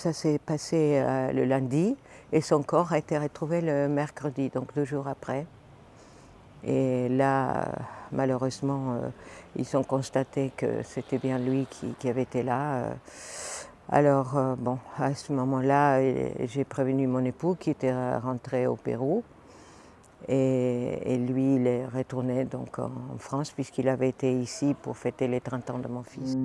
Ça s'est passé le lundi et son corps a été retrouvé le mercredi, donc 2 jours après. Et là, malheureusement, ils ont constaté que c'était bien lui qui avait été là. Alors, bon, à ce moment-là, j'ai prévenu mon époux qui était rentré au Pérou. Et lui, il est retourné donc en France puisqu'il avait été ici pour fêter les 30 ans de mon fils.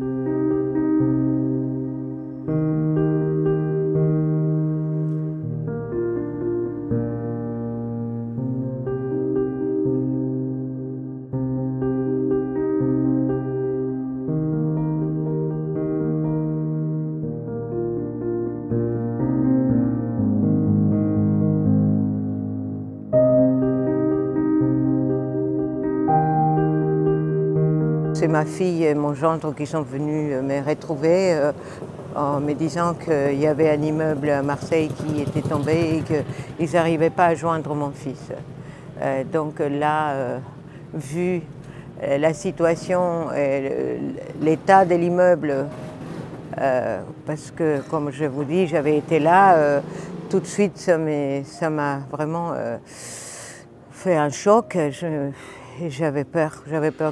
C'est ma fille et mon gendre qui sont venus me retrouver en me disant qu'il y avait un immeuble à Marseille qui était tombé et qu'ils n'arrivaient pas à joindre mon fils. Donc là, vu la situation et l'état de l'immeuble, parce que comme je vous dis, j'avais été là, tout de suite ça m'a vraiment fait un choc. J'avais peur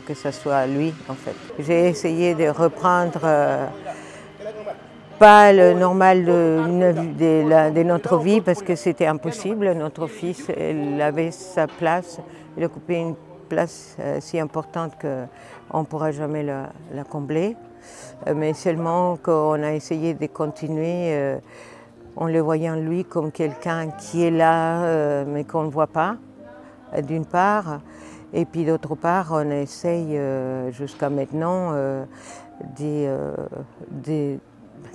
que ce soit lui en fait. J'ai essayé de reprendre pas le normal de notre vie parce que c'était impossible. Notre fils, il avait sa place, il occupait une place si importante qu'on ne pourra jamais la combler. Mais seulement qu'on a essayé de continuer en le voyant lui comme quelqu'un qui est là mais qu'on ne voit pas, d'une part. Et puis d'autre part, on essaye jusqu'à maintenant de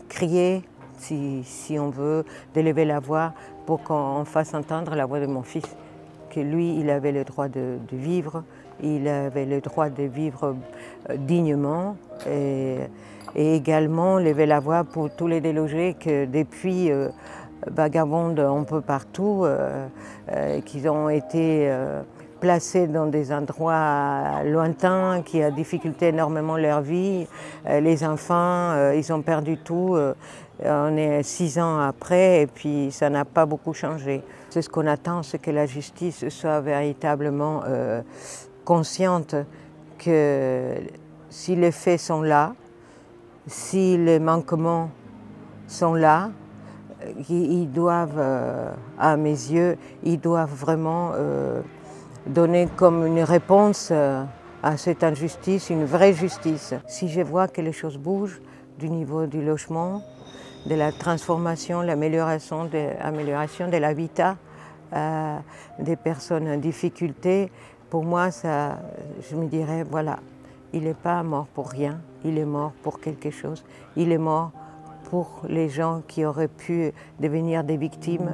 crier, si on veut, d'élever la voix pour qu'on fasse entendre la voix de mon fils. Que lui, il avait le droit de vivre, il avait le droit de vivre dignement et également lever la voix pour tous les délogés que depuis vagabondent un peu partout, qu'ils ont été placés dans des endroits lointains qui ont difficulté énormément leur vie. Les enfants, ils ont perdu tout. On est 6 ans après et puis ça n'a pas beaucoup changé. C'est ce qu'on attend, c'est que la justice soit véritablement consciente que si les faits sont là, si les manquements sont là, ils doivent, à mes yeux, ils doivent vraiment donner comme une réponse à cette injustice, une vraie justice. Si je vois que les choses bougent du niveau du logement, de la transformation, l'amélioration de l'habitat des personnes en difficulté, pour moi, je me dirais, voilà, il n'est pas mort pour rien, il est mort pour quelque chose, il est mort pour les gens qui auraient pu devenir des victimes.